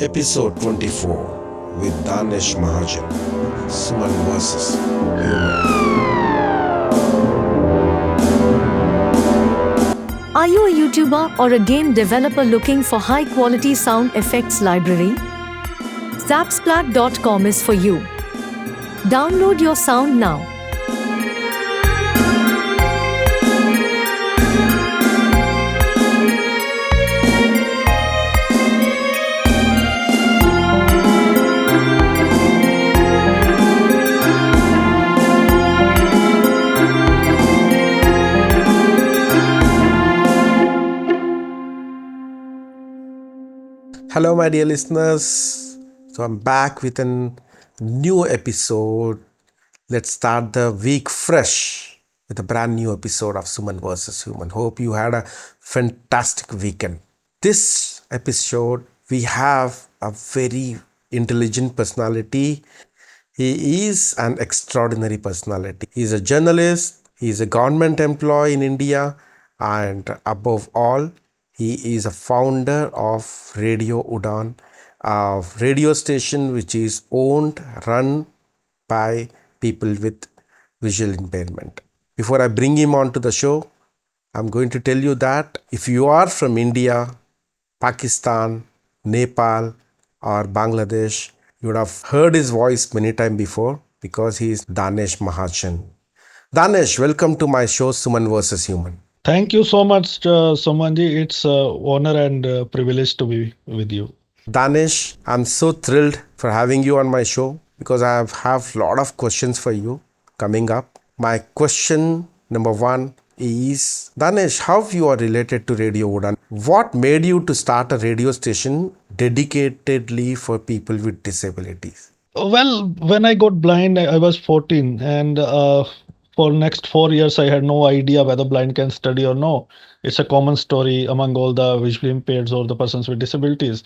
Episode 24 with Danish Mahajan, Suman vs. Human. Are you a YouTuber or a game developer looking for high-quality sound effects library? Zapsplat.com is for you. Download your sound now. Hello, my dear listeners. So, I'm back with a new episode. Let's start the week fresh with a brand new episode of Suman vs. Human. Hope you had a fantastic weekend. This episode, we have a very intelligent personality. He is an extraordinary personality. He is a journalist, he is a government employee in India, and above all, he is a founder of Radio Udaan, a radio station which is owned, run by people with visual impairment. Before I bring him onto the show, I'm going to tell you that if you are from India, Pakistan, Nepal, or Bangladesh, you would have heard his voice many times before because he is Danish Mahajan. Danish, welcome to my show Suman vs. Human. Thank you so much, Somanji. It's honor and privilege to be with you. Danish, I'm so thrilled for having you on my show because I have a lot of questions for you coming up. My question number one is, Danish, how you are related to Radio Udaan? What made you to start a radio station dedicatedly for people with disabilities? Well, when I got blind, I was 14, and for next 4 years, I had no idea whether blind can study or no. It's a common story among all the visually impaired or the persons with disabilities.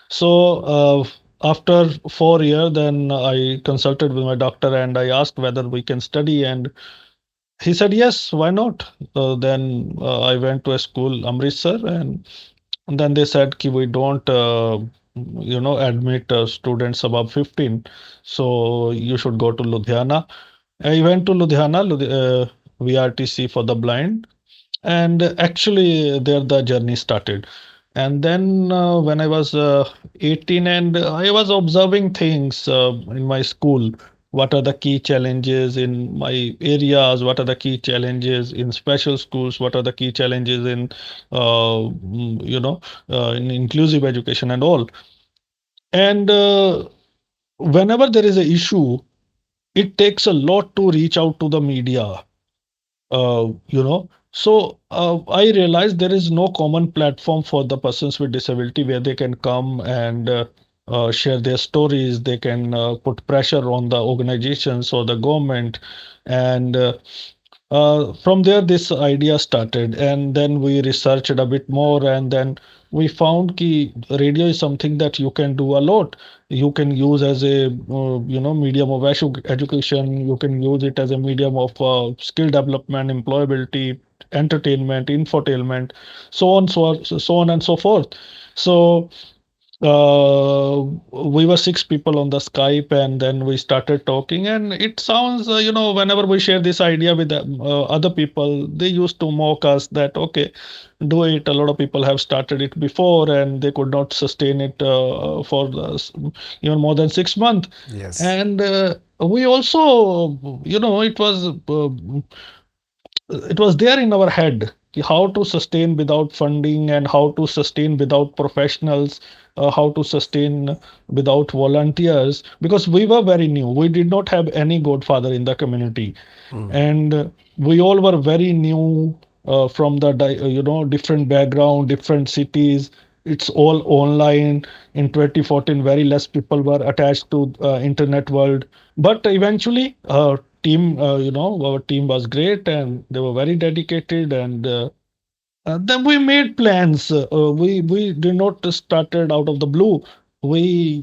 So after 4 years, then I consulted with my doctor and I asked whether we can study, and he said yes, why not? Then I went to a school, Amritsar, and then they said ki we don't admit students above 15, so you should go to Ludhiana. I went to Ludhiana, VRTC for the blind, and actually there the journey started. And then when I was 18, and I was observing things in my school, what are the key challenges in my areas, what are the key challenges in special schools, what are the key challenges in in inclusive education and all. And whenever there is an issue, it takes a lot to reach out to the media. So I realized there is no common platform for the persons with disability where they can come and share their stories. They can put pressure on the organizations or the government, and from there this idea started. And then we researched a bit more, and then we found ki radio is something that you can do a lot. You can use as a medium of education. You can use it as a medium of skill development, employability, entertainment, infotainment, so on and so forth. So we were six people on the Skype, and then we started talking. And it sounds, whenever we share this idea with other people, they used to mock us that, okay, do it. A lot of people have started it before, and they could not sustain it for even more than 6 months. Yes. And we also, it was there in our head how to sustain without funding, and how to sustain without professionals, how to sustain without volunteers, because we were very new. We did not have any godfather in the community, and we all were very new, from the different background, different cities. It's all online. In 2014, very less people were attached to internet world, but eventually our team was great, and they were very dedicated. And then we made plans. We did not started out of the blue. We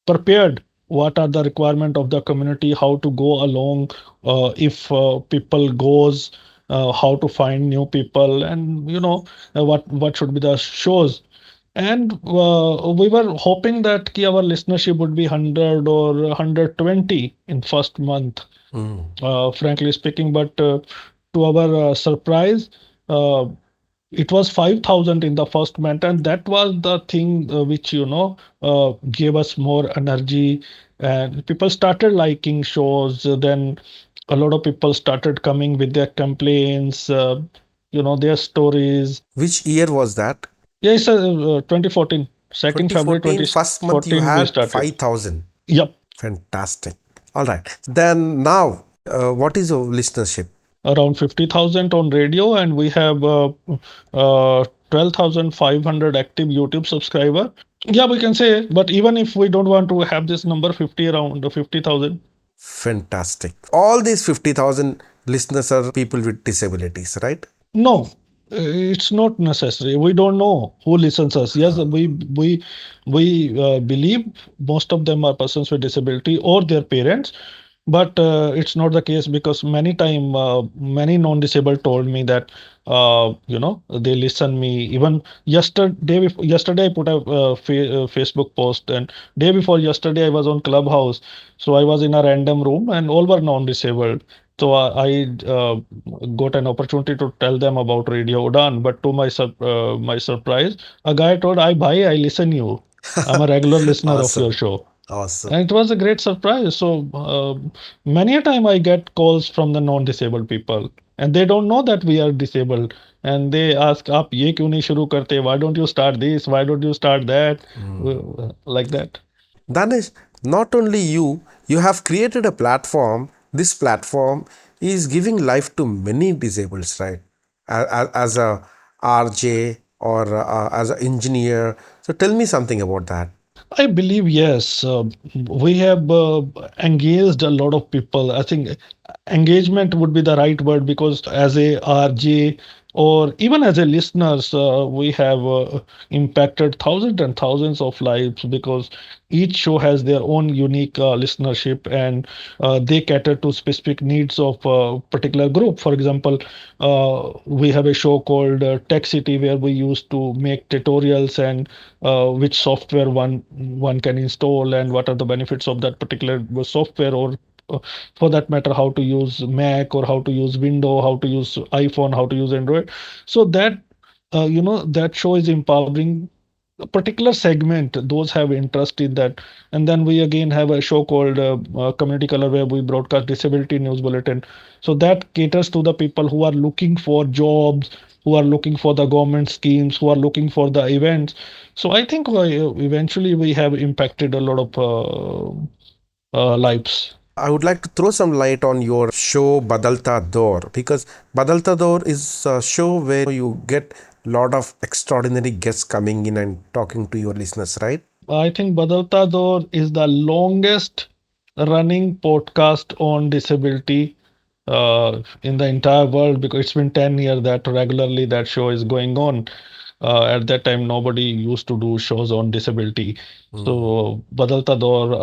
prepared what are the requirement of the community, how to go along, if people goes, how to find new people, and what should be the shows. And we were hoping that our listenership would be 100 or 120 in first month, frankly speaking. But to our surprise, uh, it was 5,000 in the first month, and that was the thing which gave us more energy, and people started liking shows. Then a lot of people started coming with their complaints, their stories. Which year was that? Yeah, it's 2014, 2nd February 2014, first month you 2014 we had started. 5,000. Yep, Fantastic. All right. Then now, what is your listenership? around 50,000 on radio, and we have 12,500 active YouTube subscriber. Yeah, we can say, but even if we don't want to have this number 50, around 50,000. Fantastic. All these 50,000 listeners are people with disabilities, right? No, it's not necessary. We don't know who listens us. Yes, we believe most of them are persons with disability or their parents, but it's not the case, because many non-disabled told me that they listen me. Even yesterday I put a Facebook post, and day before yesterday I was on Clubhouse, so I was in a random room and all were non-disabled. So I got an opportunity to tell them about Radio Udaan, but to my surprise, a guy told, "I bhai, I listen you. I'm a regular listener of your Awesome. show." Awesome. And it was a great surprise. So many a time I get calls from the non-disabled people, and they don't know that we are disabled, and they ask, "Aap ye kyun nahi shuru karte? Why don't you start this? Why don't you start that?" Like that. Danish, not only you have created a platform. This platform is giving life to many disabled, right? As a RJ or as an engineer. So tell me something about that. I believe yes. We have engaged a lot of people. I think engagement would be the right word, because as a RJ or even as a listeners, we have impacted thousands and thousands of lives, because each show has their own unique listenership, and they cater to specific needs of a particular group. For example, we have a show called Tech City, where we used to make tutorials, and which software one can install, and what are the benefits of that particular software, or for that matter, how to use Mac, or how to use Windows, how to use iPhone, how to use Android. So that show is empowering a particular segment. Those have interest in that. And then we again have a show called Community Color, where we broadcast disability news bulletin. So that caters to the people who are looking for jobs, who are looking for the government schemes, who are looking for the events. So I think eventually we have impacted a lot of lives. I would like to throw some light on your show Badalta Dor, because Badalta Dor is a show where you get a lot of extraordinary guests coming in and talking to your listeners, right? I think Badalta Dor is the longest running podcast on disability in the entire world, because it's been 10 years that regularly that show is going on. At that time, nobody used to do shows on disability. So Badalta Dor,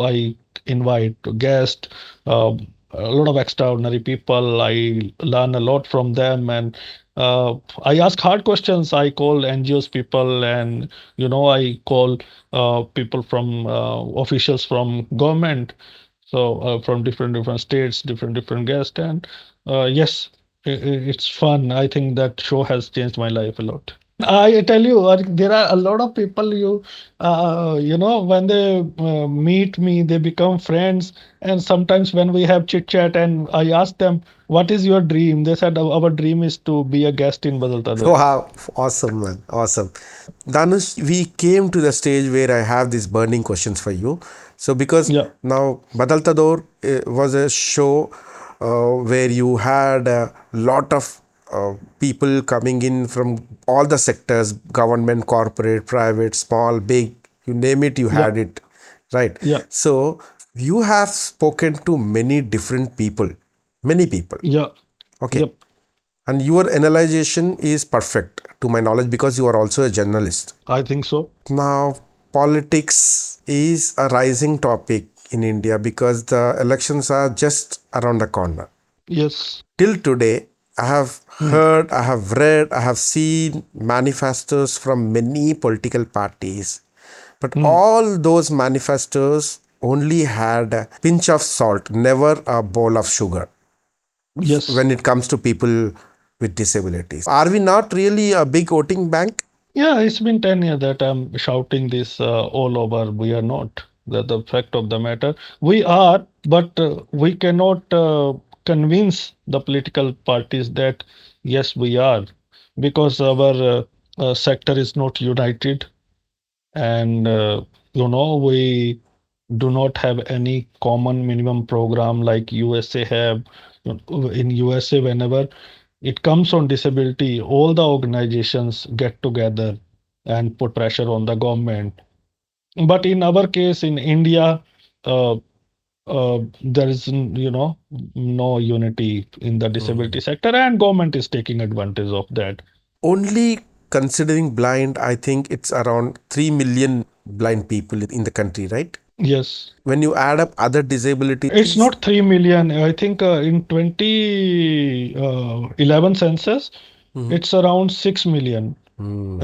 I invite guests, uh, a lot of extraordinary people. I learn a lot from them, and I ask hard questions. I call NGOs people, and I call people from officials from government, so from different states, different guests, and yes, it's fun. I think that show has changed my life a lot. I tell you, there are a lot of people, when they meet me, they become friends. And sometimes when we have chit chat and I ask them, "What is your dream?" They said, "Our dream is to be a guest in Badaltador." Wow, awesome, man. Awesome. Dhanush, we came to the stage where I have these burning questions for you. So, because Yeah, now Badaltador was a show where you had a lot of people coming in from all the sectors: government, corporate, private, small, big, you name it, you yeah, had it, right? yeah, So, you have spoken to many different people, many people. yeah, Okay. yep. And your analyzation is perfect to my knowledge because you are also a journalist. I think so. Now, politics is a rising topic in India because the elections are just around the corner. Yes. Till today, I have Hmm. heard, I have read, I have seen manifestos from many political parties, but Hmm. all those manifestos only had a pinch of salt, never a bowl of sugar Yes. when it comes to people with disabilities. Are we not really a big voting bank? Yeah, it's been 10 years that I'm shouting this all over. We are not. The fact of the matter. We are, but we cannot convince the political parties that yes, we are, because our sector is not united, and we do not have any common minimum program like USA have. In USA, whenever it comes on disability, all the organizations get together and put pressure on the government. But in our case, in India, uh, there is, no unity in the disability sector, and government is taking advantage of that. Only considering blind, I think it's around 3 million blind people in the country, right? Yes, When you add up other it's disabilities, not 3 million. I think in 2011 census, mhm. it's around 6 million. Hmm.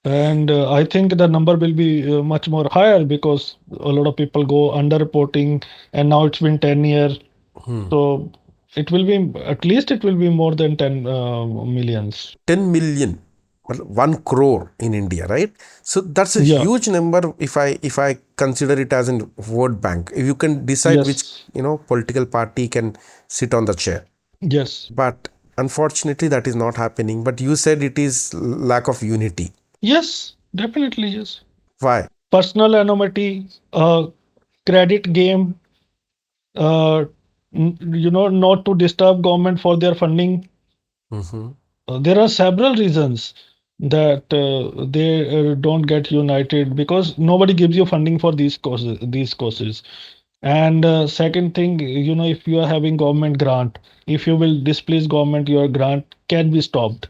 And I think the number will be much more higher because a lot of people go underreporting, and now it's been 10 years. Hmm. So it will be, at least it will be more than 10 millions. 10 million, well, 1 crore in India, right? So that's a Yeah. huge number if I consider it as a vote bank. If you can decide which, Yes. political party can sit on the chair. Yes. But unfortunately, that is not happening. But you said it is lack of unity. Yes. Definitely. Yes. Why? Personal anonymity, credit game, not to disturb government for their funding. Hmm. There are several reasons that they don't get united because nobody gives you funding for these courses. These courses, and second thing, if you are having government grant, if you will displease government, your grant can be stopped.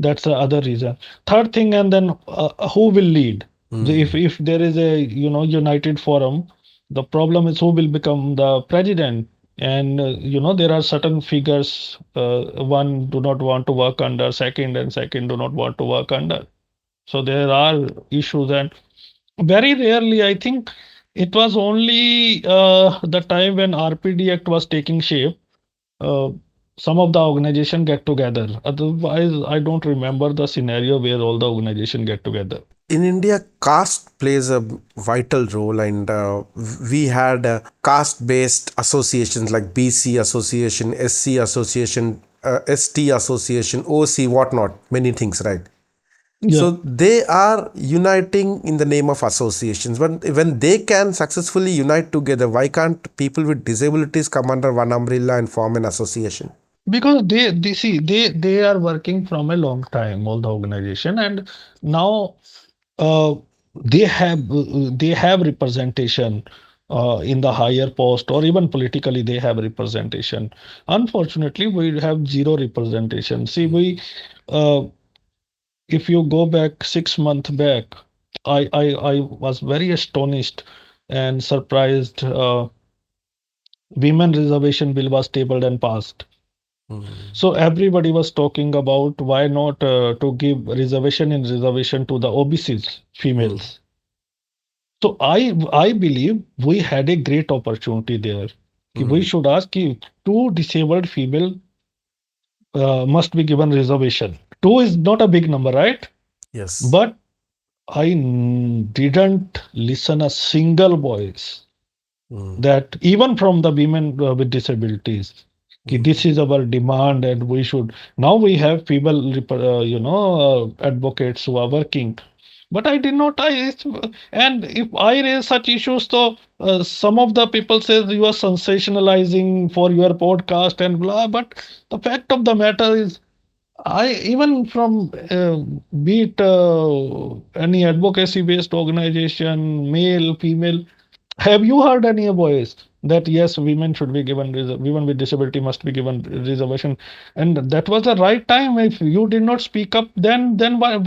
That's the other reason. Third thing, and then who will lead? If Hmm. there is a united forum, the problem is who will become the president. And there are certain figures. One do not want to work under second, and second do not want to work under. So there are issues, and very rarely, I think it was only the time when RPD Act was taking shape, uh, some of the organization get together. Otherwise, I don't remember the scenario where all the organization get together. In India, caste plays a vital role, and we had caste-based associations like BC Association, SC Association, ST Association, OC, whatnot, many things, right? Yeah, So they are uniting in the name of associations. When they can successfully unite together, why can't people with disabilities come under one umbrella and form an association? because they see they are working from a long time, all the organization, and now uh, they have representation in the higher post, or even politically they have representation. Unfortunately, we have zero representation. See, we uh, if you go back 6 months back, I was very astonished and surprised. Women reservation bill was tabled and passed. Hmm. So everybody was talking about why not to give reservation in reservation to the OBCs, Hmm. females. So I believe we had a great opportunity there. Ki we Hmm. should ask ki two disabled female must be given reservation. Two is not a big number, right? Yes. But didn't listen a single voice Hmm. that even from the women with disabilities, ki Hmm. this is our demand and we should. Now we have female, advocates who are working. But I did not. And if I raise such issues, so some of the people says you are sensationalizing for your podcast and blah. But the fact of the matter is, I even from be it any advocacy based organization, male, female, have you heard any voice that yes, women should be given women with disability must be given reservation, and that was the right time. If you did not speak up, then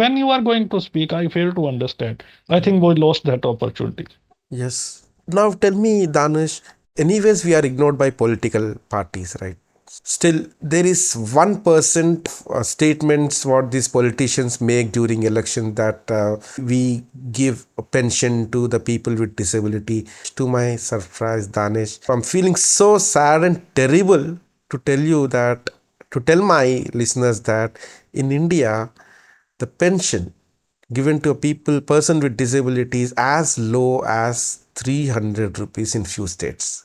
when you are going to speak, I fail to understand. I think we lost that opportunity. Yes. Now tell me, Danish, anyways, we are ignored by political parties, right? Still, there is 1% statements what these politicians make during election that we give a pension to the people with disability. To my surprise, Danish, I'm feeling so sad and terrible to tell you that, to tell my listeners that in India, the pension given to a person with disability is as low as 300 rupees in few states.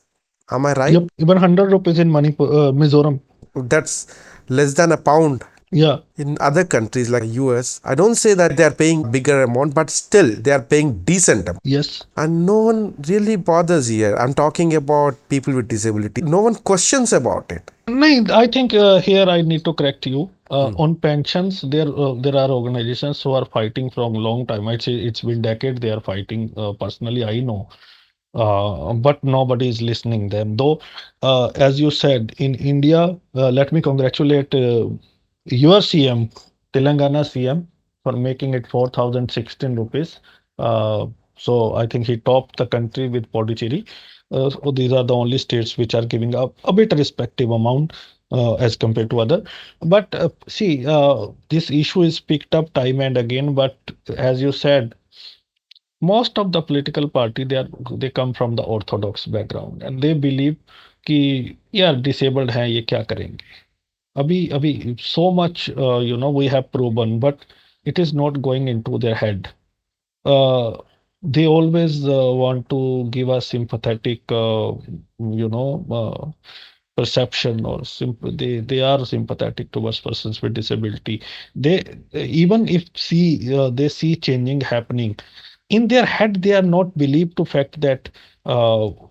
Am I right? Yep, even 100 rupees in Manipur, Mizoram. That's less than a pound. Yeah. In other countries like US, I don't say that they are paying bigger amount, but still they are paying decent amount. Yes. And no one really bothers here. I'm talking about people with disability. No one questions about it. No, I think here I need to correct you. Hmm. On pensions, there are organizations who are fighting from long time. I'd say it's been decades they are fighting. Personally, I know, but nobody is listening them. Though, as you said, in India, let me congratulate your CM, Telangana CM, for making it 4,016 rupees. Uh, so I think he topped the country with Pondicherry. So these are the only states which are giving up a bit respective amount as compared to other. But see, this issue is picked up time and again. But as you said, most of the political party they come from the orthodox background and they believe कि यार disabled है ये क्या करेंगे अभी अभी so much we have proven but it is not going into their head. uh, they always want to give us sympathetic you know perception or they are sympathetic towards persons with disability. They even if they see changing happening in their head, they are not believed to fact that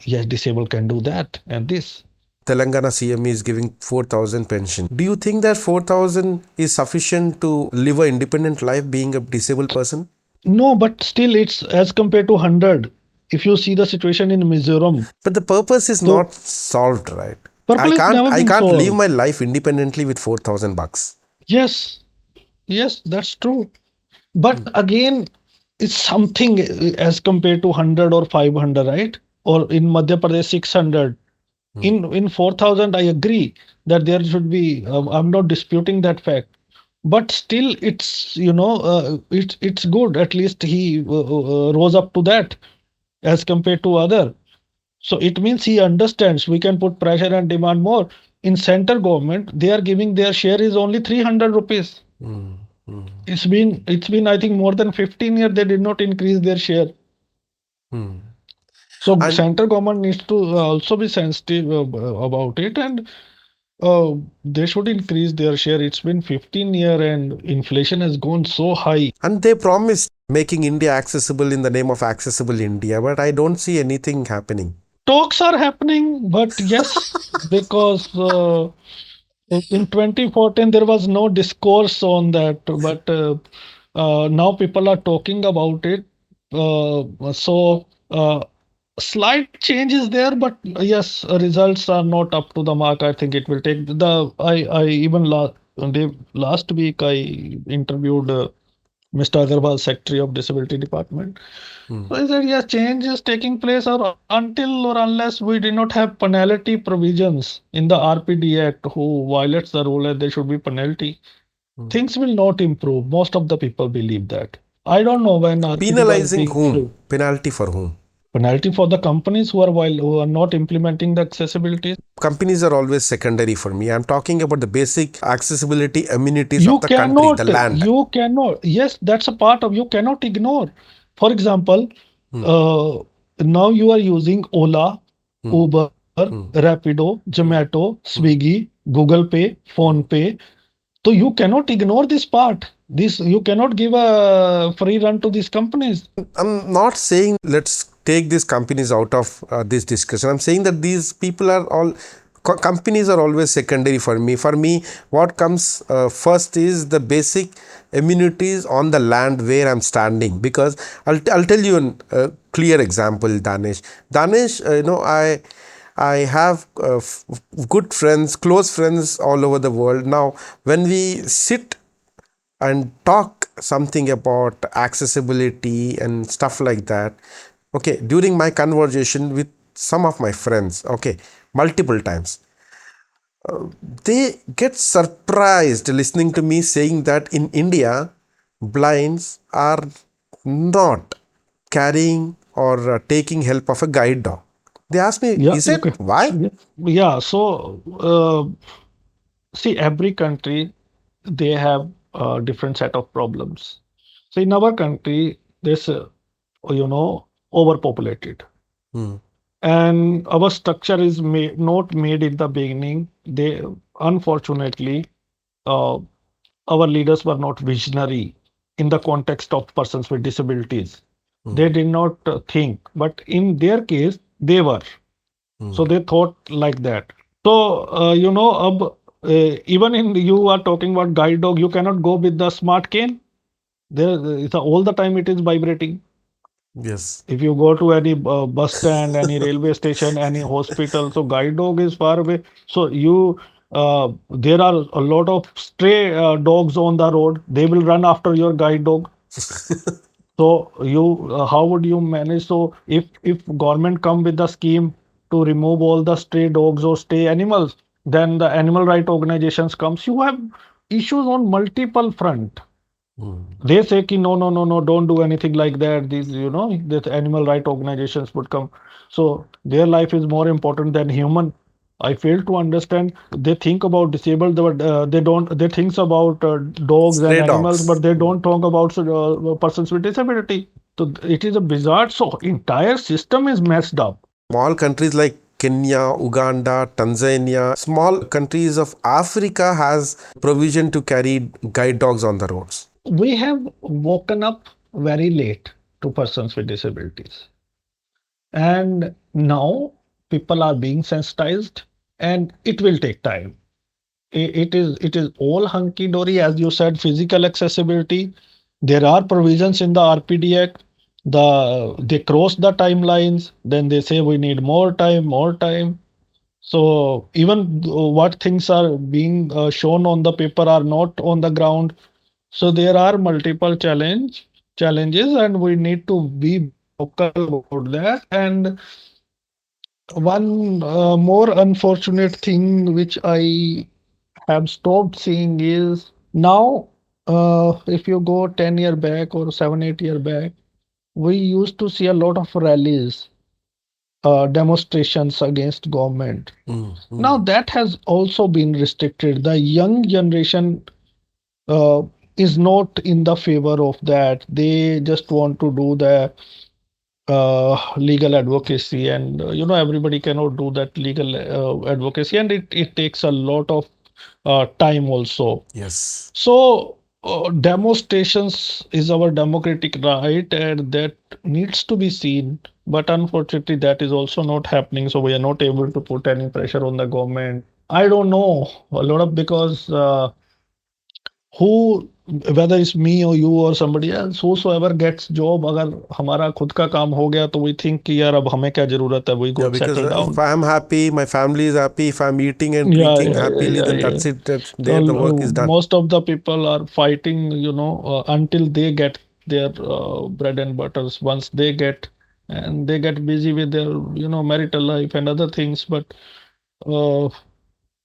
yes, disabled can do that and this. Telangana CM is giving 4,000 pension. Do you think that 4,000 is sufficient to live an independent life being a disabled person? No, but still it's as compared to 100. If you see the situation in Mizoram, But the purpose is so not solved, right? purple has never I been can't live solved. my life independently with 4,000 bucks. Yes, yes, that's true. But again, it's something as compared to 100 or 500, right? Or in Madhya Pradesh, 600. Hmm. In 4,000, I agree that there should be, I'm not disputing that fact. But still, it's, it's good. At least he rose up to that as compared to other. So it means he understands we can put pressure and demand more. In center government, they are giving their share is only 300 rupees. Hmm. Hmm. It's been I think more than 15 years they did not increase their share. Hmm. So And center government needs to also be sensitive about it and they should increase their share. It's been 15 year and inflation has gone so high. they promised making India accessible in the name of accessible India, but I don't see anything happening. Talks are happening, but yes, because in 2014 there was no discourse on that, but now people are talking about it. So slight change is there, but yes, results are not up to the mark. I think it will take the. I even last week I interviewed Mr. Agarwal, Secretary of Disability Department. Hmm. So he said, yes, change is taking place or until or unless we do not have penalty provisions in the RPD Act who violates the rule and there should be penalty, Hmm. things will not improve. Most of the people believe that. I don't know when RPD was Penalizing being whom? issued. Penalty for whom? Penalty for the companies who are not implementing the accessibility. Companies are always secondary for me. I'm talking about the basic accessibility amenities of You the country, the cannot, land. you cannot. Yes, that's a part of you cannot ignore. For example, Hmm. uh, now you are using Ola, Hmm. Uber, Hmm. Rapido, Hmm. Zomato, Hmm. Swiggy, Google Pay, Phone Pay. So you cannot ignore this part. This you cannot give a free run to these companies. I'm not saying let's take these companies out of this discussion. I'm saying that these people are all companies are always secondary for me. For me, what comes first is the basic amenities on the land where I'm standing. Because I'll tell you a clear example, Danish. Danish, I have good friends, close friends all over the world. Now, when we sit and talk something about accessibility and stuff like that, okay, during my conversation with some of my friends, okay, multiple times, they get surprised listening to me saying that in India, blinds are not carrying or taking help of a guide dog. They ask me, Yeah, is it okay. why? Yeah, yeah. So, see, every country they have a different set of problems. So, in our country, this overpopulated, Hmm, and our structure is not made in the beginning. They unfortunately, uh, our leaders were not visionary in the context of persons with disabilities. hmm, They did not think, but in their case, they were. So hmm. they thought like that. So, even in you are talking about guide dog, you cannot go with the smart cane. It's all the time it is vibrating. Yes. If you go to any bus stand, any railway station, any hospital, so guide dog is far away. So there are a lot of stray dogs on the road. They will run after your guide dog. So how would you manage? So if government come with the scheme to remove all the stray dogs or stray animals, then the animal right organizations comes. You have issues on multiple front. Hmm. They say ki no, no, no, no, don't do anything like that. These, that animal right organizations would come. So their life is more important than human. I fail to understand. They think about disabled, but they don't. They thinks about dogs and Stray animals, but dogs. they don't talk about persons with disability. So it is a bizarre. So entire system is messed up. Small countries like Kenya, Uganda, Tanzania, small countries of Africa has provision to carry guide dogs on the roads. We have woken up very late to persons with disabilities. And now people are being sensitized, and it will take time. It is all hunky dory, as you said, physical accessibility. There are provisions in the RPD Act. They cross the timelines, then they say we need more time, more time. So even what things are being shown on the paper are not on the ground. So there are multiple challenges, and we need to be vocal about that. And one more unfortunate thing which I have stopped seeing is now, if you go 10-year back or 7, 8 year back, we used to see a lot of rallies, demonstrations against government. Mm, Now mm. that has also been restricted. The young generation uh, is not in the favor of that. They just want to do the legal advocacy, and everybody cannot do that legal advocacy, and it takes a lot of time also. Yes. So demonstrations is our democratic right, and that needs to be seen, but unfortunately that is also not happening, so we are not able to put any pressure on the government. I don't know a lot of, because who, whether it's me or you or somebody else, whosoever gets job, अगर हमारा खुद का काम हो गया, तो we think कि यार अब हमें क्या जरूरत है, we Yeah, go because settle if down. I'm happy, my family is happy. If I'm eating and Yeah, drinking yeah, yeah, happily, yeah, then yeah. that's it. That's So there. The work is done. most of the people are fighting, until they get their bread and butters. Once they get, and they get busy with their, marital life and other things. But uh,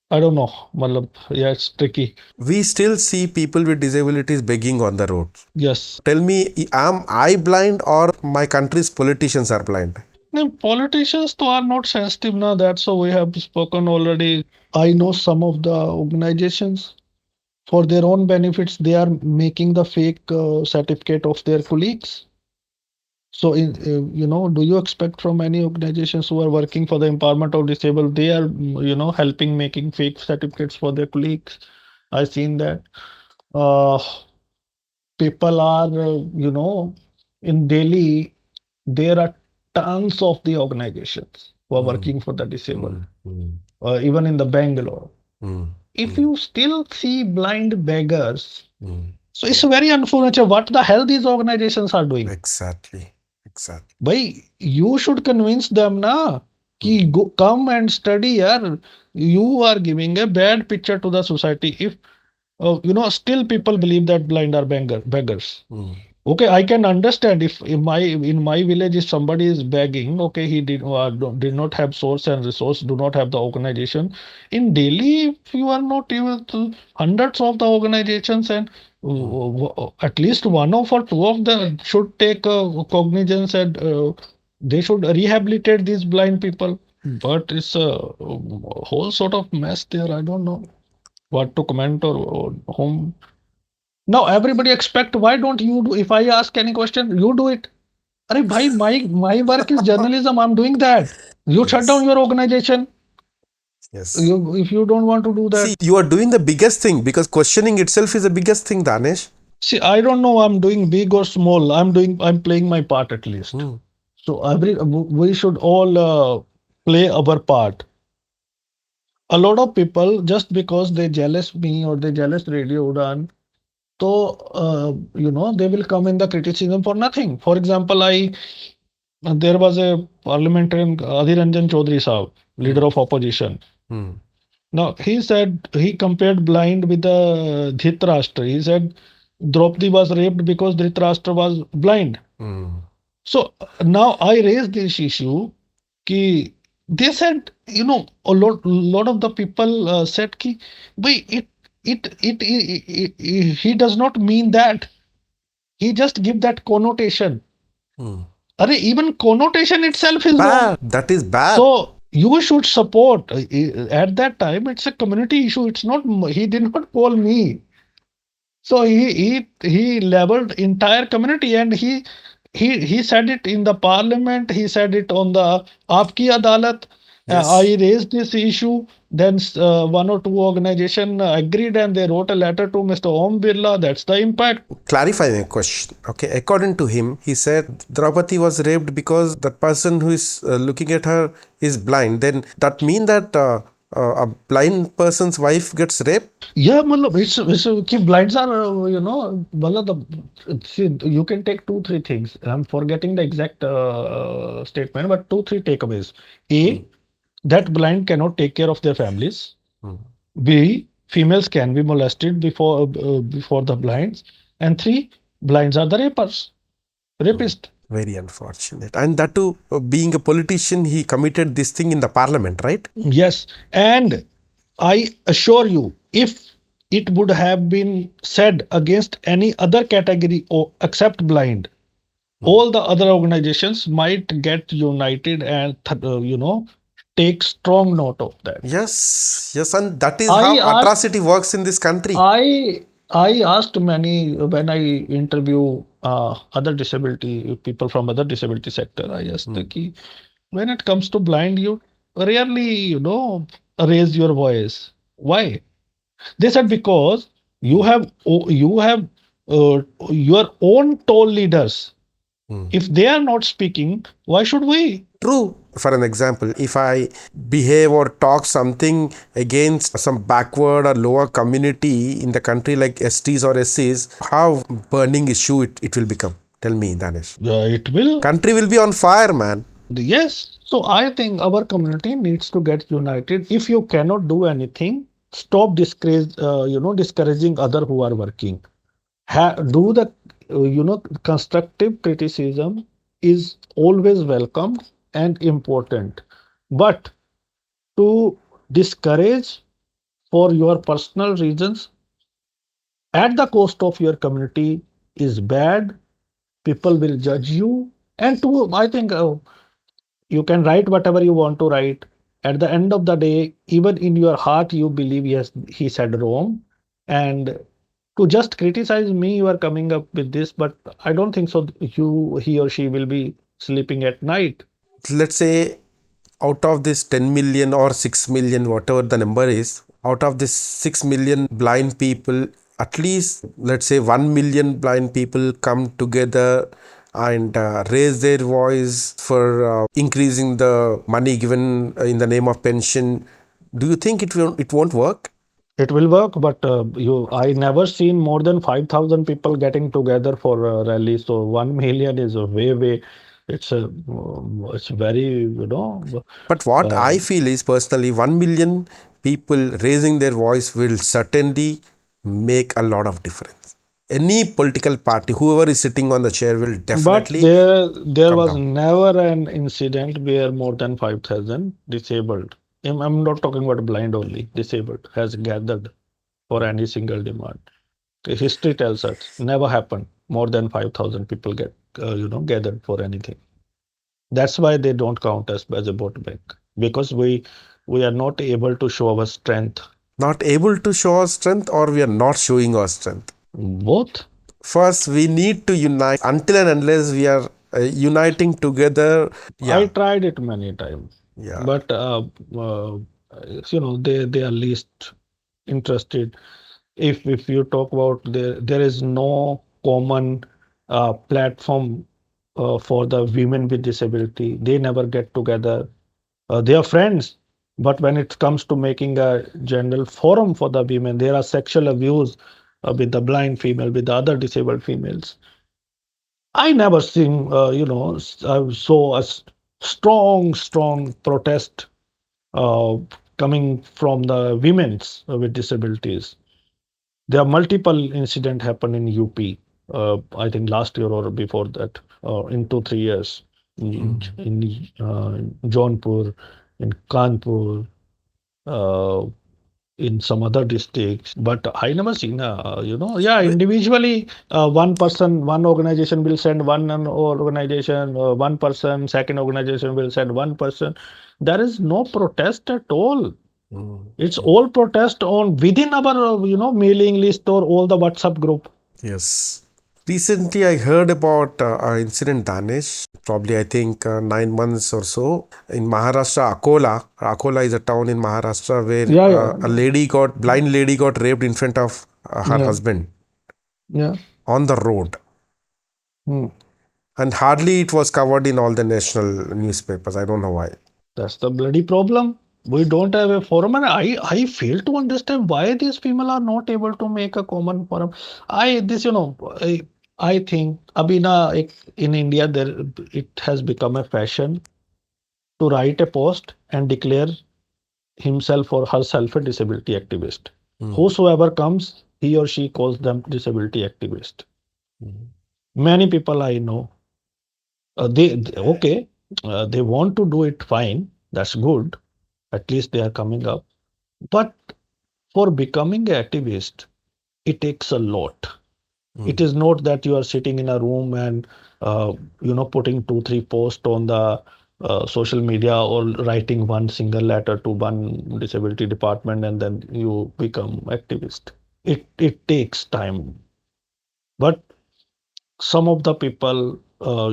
I don't know. Matlab, yeah, it's tricky. We still see people with disabilities begging on the roads. Yes. Tell me, am I blind or my country's politicians are blind? No, politicians though are not sensitive now. That's so we have spoken already. I know some of the organizations for their own benefits, they are making the fake certificate of their colleagues. So, do you expect from any organizations who are working for the empowerment of disabled, they are, helping making fake certificates for their colleagues? I've seen that. Uh, People are, in Delhi, there are tons of the organizations who are Mm, working for the disabled, mm, mm, even in the Bangalore. mm, If mm, you still see blind beggars, mm. so it's very unfortunate. What the hell these organizations are doing? Exactly. Exactly. Bhai, you should convince them na Mm, कि go come and study यार. You are giving a bad picture to the society. If still people believe that blind are beggars. mm. Okay, I can understand if in my village if somebody is begging, okay, he did not have source and resource, do not have the organization. In Delhi, if you are not even hundreds of the organizations and Mm. at least one of or two of them should take cognizance and they should rehabilitate these blind people. But it's a whole sort of mess there. I don't know what to comment or whom. Now everybody expect why don't you do if I ask any question, you do it. Arey bhai, my work is journalism. I'm doing that. You shut down Yes. your organization. Yes. You if you don't want to do See, that. you are doing the biggest thing because questioning itself is the biggest thing, Danish. See, I don't know I'm doing big or small. I'm playing my part at least. Mm. So every we should all play our part. A lot of people just because they jealous me or they jealous Radio Udaan, so they will come in the criticism for nothing. For example, there was a parliamentarian Adhir Ranjan Chaudhary Saab, leader Mm. of opposition. Mm. Now he said he compared blind with the Dhritarashtra. He said Draupadi was raped because Dhritarashtra was blind. Mm. So now I raised this issue. Ki they said, a lot of the people said ki, "Bhai, he does not mean that. He just give that connotation. Mm. Arey, even connotation itself is wrong. Bad. That is bad. So you should support. At that time, it's a community issue. It's not. He did not call me. So he leveled entire community, and he said it in the parliament. He said it on the Aapki Adalat. Yes. I raised this issue. Then one or two organization agreed, and they wrote a letter to Mr. Om Birla. That's the impact. Clarify my question. Okay, according to him, he said Draupadi was raped because the person who is looking at her is blind. Then that mean that a blind person's wife gets raped? Yeah, matlab, it's कि blinds are, matlab see, you can take two, three things. I'm forgetting the exact statement, but two, three takeaways. Mm. A, that blind cannot take care of their families. Mm. B, females can be molested before the blinds. And three, blinds are the Mm. rapist. Very unfortunate. And that too, being a politician, he committed this thing in the parliament, right? Yes, and I assure you, if it would have been said against any other category or except blind, Mm. all the other organizations might get united and take strong note of that. Yes, yes, and that is I how asked atrocity works in this country. I asked many when I interview other disability people from other disability sector. I asked Mm. ki, when it comes to blind, you rarely raise your voice. Why? They said because Mm. you have your own tall leaders. Mm. If they are not speaking, why should we? True. For an example, if I behave or talk something against some backward or lower community in the country like STs or SCs, how burning issue it will become? Tell me, Danish. It will. Country will be on fire, man. Yes. So I think our community needs to get united. If you cannot do anything, stop discouraging other who are working. Do the constructive criticism is always welcomed and important. But to discourage for your personal reasons at the cost of your community is bad. People will judge you. And I think you can write whatever you want to write. At the end of the day, even in your heart, you believe, yes, he said wrong. And to just criticize me, you are coming up with this, but I don't think so. He or she will be sleeping at night. Let's say out of this 10 million or 6 million, whatever the number is, out of this 6 million blind people, at least let's say 1 million blind people come together and raise their voice for increasing the money given in the name of pension. Do you think it won't work? It will work, but I never seen more than 5,000 people getting together for a rally. So 1 million is a way. It's very, But what uh, I feel is personally 1 million people raising their voice will certainly make a lot of difference. any political party, whoever is sitting on the chair will But definitely there come was down. never an incident where more than 5,000 disabled. I'm not talking about blind only, disabled has gathered for Mm. any single demand. The history tells us never happened. More than 5,000 people get gathered for anything. That's why they don't count us as a vote bank because we are not able to show our strength. Not able to show our strength, or we are not showing our strength. Both. First, we need to unite. Until and unless we are uniting together, I yeah, tried it many times, yeah. but uh, they are least interested. If you talk about there is no common platform for the women with disability. They never get together. They are friends, but when it comes to making a general forum for the women, there are sexual abuse with the blind female, with the other disabled females. I never seen, saw a strong protest uh, coming from the women's with disabilities. There are multiple incident happened in UP. I think last year or before that, in 2 3 years, Mm. in Jaunpur, in Kanpur, uh, in some other districts, but I never seen, yeah, individually, one organization will send organization, one person, second organization will send one person. There is no protest at all. Mm. It's Mm. all protest on within our, mailing list or all the WhatsApp group. Yes. Recently, I heard about an incident, Danish. Probably, I think 9 months or so in Maharashtra, Akola. Akola is a town in Maharashtra where Yeah, yeah, a blind lady got raped in front of her yeah, husband yeah. on the road, Hmm. and hardly it was covered in all the national newspapers. I don't know why. That's the bloody problem. We don't have a forum, and I fail to understand why these people are not able to make a common forum. I think Abina in India there it has become a fashion to write a post and declare himself or herself a disability activist. Mm. Whosoever comes, he or she calls them disability activist. Mm. Many people I know, okay, they want to do it fine. That's good. At least they are coming up. But for becoming an activist, it takes a lot. It Mm. is not that you are sitting in a room and putting 2 3 posts on the social media or writing one single letter to one disability department and then you become activist. It takes time. But some of the people, uh,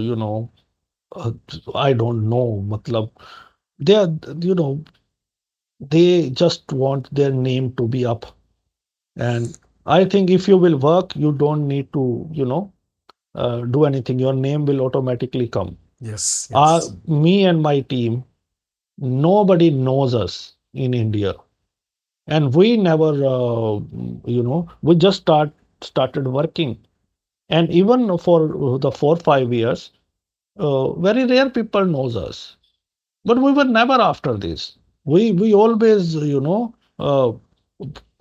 I don't know, matlab, they are, you know, they just want their name to be up. And I think if you will work, you don't need to, do anything. Your name will automatically come. Yes, yes. Me and my team, nobody knows us in India, and we never, we just started working, and even for the 4 5 years, very rare people knows us. But we were never after this. We always,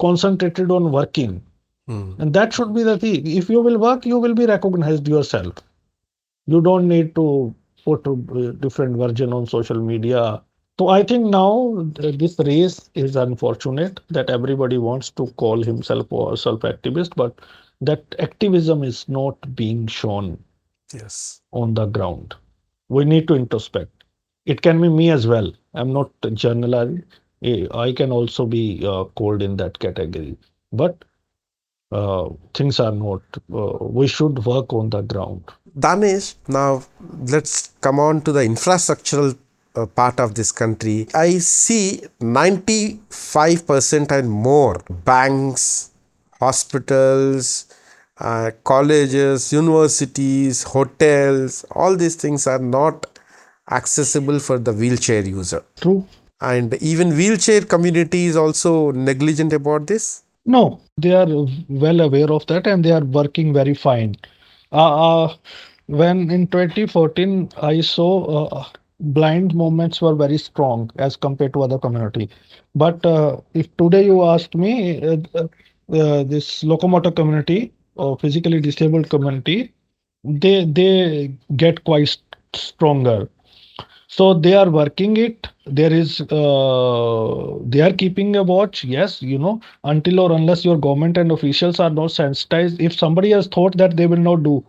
concentrated on working. Mm. And that should be the thing. If you will work, you will be recognized yourself. You don't need to put a different version on social media. So I think now this race is unfortunate that everybody wants to call himself or herself activist, but that activism is not being shown Yes. on the ground. We need to introspect. It can be me as well. I'm not generalizing. I can also be called in that category. But things are not. We should work on the ground. Danish, now let's come on to the infrastructural part of this country. I see 95% and more banks, hospitals, colleges, universities, hotels, all these things are not accessible for the wheelchair user. True. And even wheelchair community is also negligent about this. No, they are well aware of that and they are working very fine. When in 2014, I saw blind movements were very strong as compared to other community. But if today you ask me, this locomotor community, physically disabled community, they get quite stronger. So they are working it. There is they are keeping a watch. Yes, until or unless your government and officials are not sensitized, if somebody has thought that they will not do,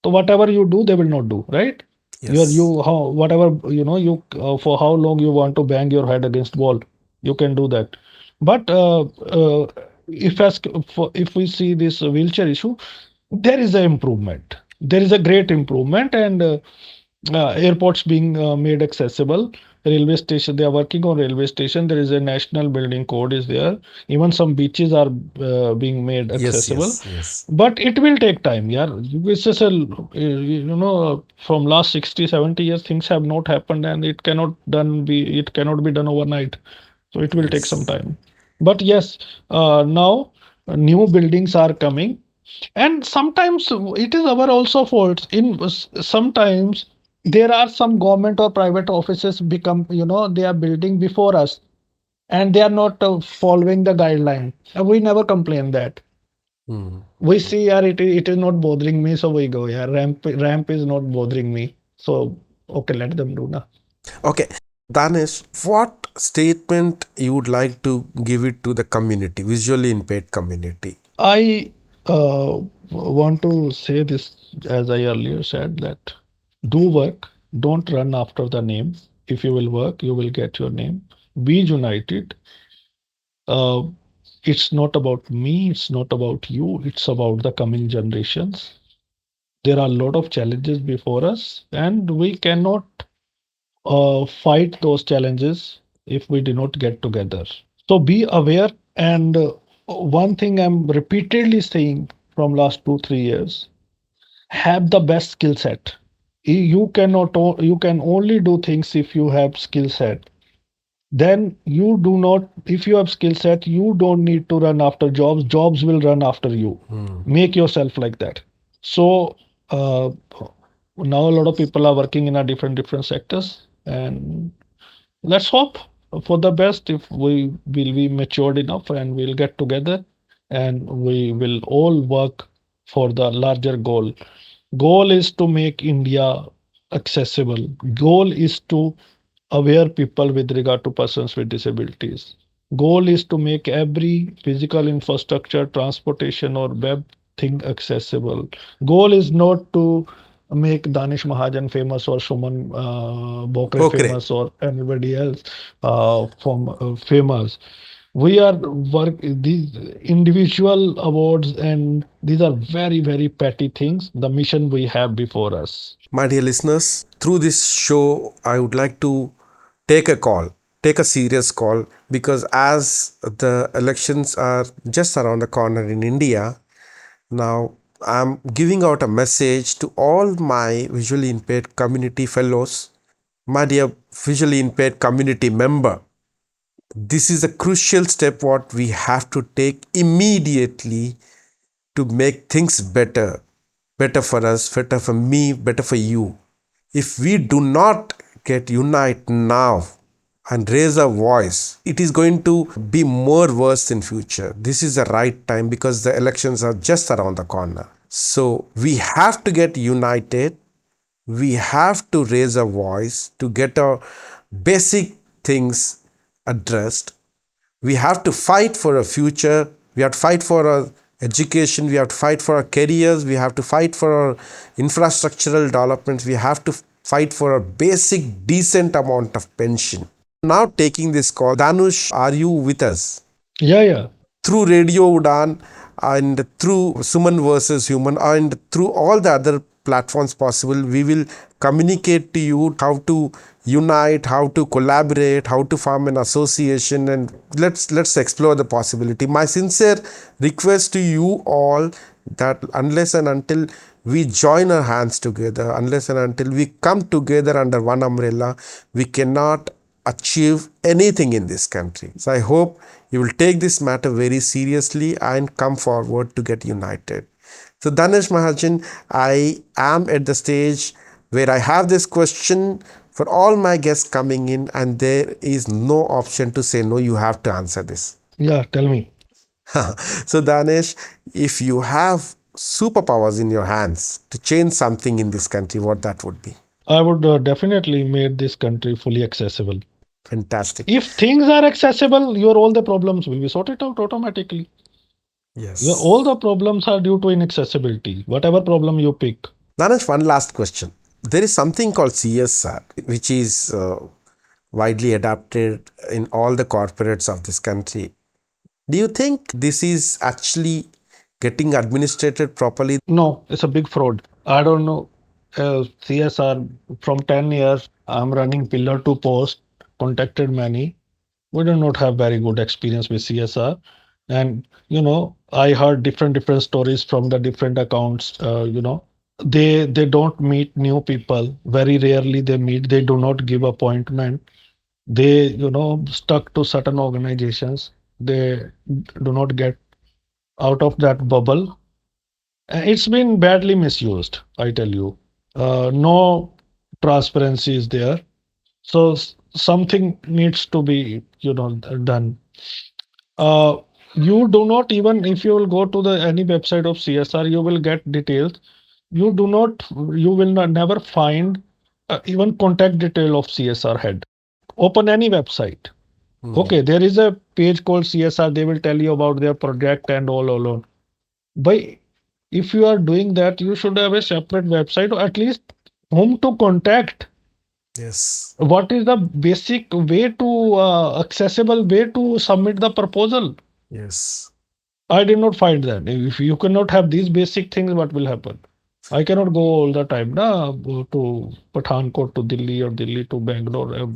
so whatever you do, they will not do, right? Yes. How whatever you for how long you want to bang your head against wall, you can do that. But if as if we see this wheelchair issue, there is an improvement. There is a great improvement, and airports being made accessible. Railway station, they are working on railway station. There is a national building code is there. Even some beaches are being made Yes, accessible, yes, yes. but it will take time. Yeah, it's just a from last 60, 70 years, things have not happened, and it cannot be done overnight. So it will take some Yes. time. But yes, now new buildings are coming, and sometimes it is our also fault. Sometimes there are some government or private offices become, they are building before us, and they are not following the guideline. And we never complain that. Hmm. We see, yeah, it is not bothering me, so we go, yeah, ramp is not bothering me. So okay, let them do now. Okay, Danish, what statement you would like to give it to the community, visually impaired community? I want to say this, as I earlier said, that do work, don't run after the name. If you will work, you will get your name. Be united. Uh, it's not about me, it's not about you, it's about the coming generations. There are a lot of challenges before us, and we cannot fight those challenges if we do not get together. So be aware. And one thing I'm repeatedly saying from last 2 3 years: have the best skill set. You cannot. You can only do things if you have skill set. Then you do not. If you have skill set, you don't need to run after jobs. Jobs will run after you. Hmm. Make yourself like that. So uh, now a lot of people are working in a different sectors, and let's hope for the best. If we will be matured enough, and we'll get together, and we will all work for the larger goal is to make India accessible. Goal is to aware people with regard to persons with disabilities. Goal is to make every physical infrastructure, transportation, or web thing accessible. Goal is not to make Danish Mahajan famous, or Suman Bokre Okay. famous, or anybody else from famous. We are work these individual awards, and these are very petty things. The mission we have before us. My dear listeners, through this show, I would like to take a call, take a serious call, because as the elections are just around the corner in India, now I'm giving out a message to all my visually impaired community fellows, my dear visually impaired community member. This is a crucial step what we have to take immediately to make things better, better for us, better for me, better for you. If we do not get unite now and raise a voice, it is going to be more worse in future. This is the right time because the elections are just around the corner. So we have to get united. We have to raise a voice to get our basic things addressed. We have to fight for a future. We have to fight for our education. We have to fight for our careers. We have to fight for our infrastructural developments. We have to fight for a basic decent amount of pension. Now taking this call, Danush, are you with us? Yeah, yeah. Through Radio Udaan and through Suman versus Human and through all the other platforms possible, we will communicate to you how to unite, how to collaborate, how to form an association, and let's explore the possibility. My sincere request to you all that unless and until we join our hands together, unless and until we come together under one umbrella, we cannot achieve anything in this country. So I hope you will take this matter very seriously and come forward to get united. So Danish Mahajan, I am at the stage where I have this question for all my guests coming in, and there is no option to say no, you have to answer this. Yeah, tell me. So Danish, if you have superpowers in your hands to change something in this country, what that would be? I would definitely make this country fully accessible. Fantastic. If things are accessible, your all the problems will be sorted out automatically. Your all Yes. the problems are due to inaccessibility. Whatever problem you pick. Naresh, one last question. There is something called CSR, which is widely adapted in all the corporates of this country. Do you think this is actually getting administrated properly? No, it's a big fraud. I don't know. CSR from 10 years, I'm running pillar to post, contacted many. We do not have very good experience with CSR. And, I heard different stories from the different accounts. They don't meet new people. Very rarely they meet. They do not give appointment. They, stuck to certain organizations. They do not get out of that bubble. It's been badly misused, I tell you. No transparency is there. So something needs to be, done. Uh, you do not even, if you will go to the any website of CSR, you will get details. You will not never find even contact detail of CSR head. Open any website. Hmm. Okay, there is a page called CSR. They will tell you about their project and all alone. By if you are doing that, you should have a separate website or at least whom to contact. Yes. What is the basic way to accessible way to submit the proposal? Yes. I did not find that. If you cannot have these basic things, what will happen? I cannot go all the time to Pathankot to Delhi or Delhi to Bangalore.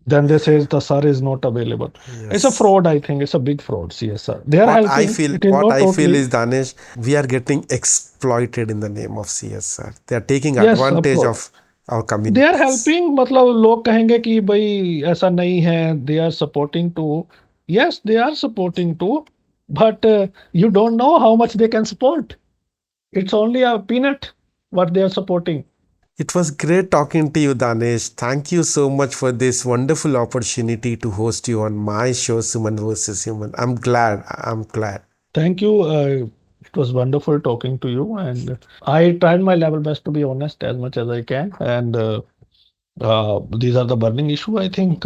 Then they say the sir is not available. It's a Yes. fraud, I think. It's a big fraud, CSR. They are helping. It is What not I feel totally. is, Danish, we are getting exploited in the name of CSR. They are taking Yes, of advantage course. of our they are communities. Helping मतलब लोग कहेंगे कि भाई ऐसा नहीं है they are supporting to yes they are supporting to but you don't know how much they can support. It's only a peanut what they are supporting. It was great talking to you, Danish. Thank you so much for this wonderful opportunity to host you on my show, Suman versus Human. I'm glad. I'm glad. Thank you. It was wonderful talking to you, and I tried my level best to be honest as much as I can. And these are the burning issue. I think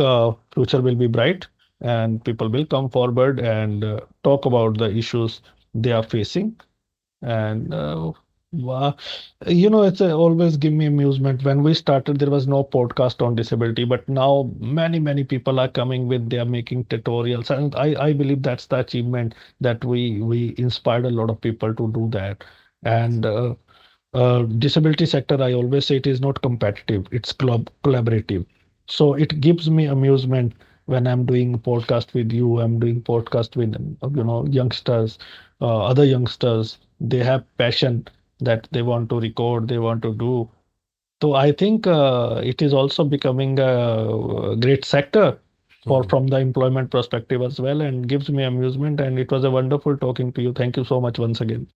future will be bright, and people will come forward and talk about the issues they are facing. And wa- it's always give me amusement. When we started, there was no podcast on disability, but now many people are coming with they are making tutorials, and I believe that's the achievement that we inspired a lot of people to do that. And disability sector, I always say it is not competitive; it's collaborative. So it gives me amusement when I'm doing podcast with you. I'm doing podcast with youngsters, other youngsters. They have passion that they want to record, they want to do. So I think it is also becoming a great sector for Hmm. from the employment perspective as well, and gives me amusement. And it was a wonderful talking to you. Thank you so much once again.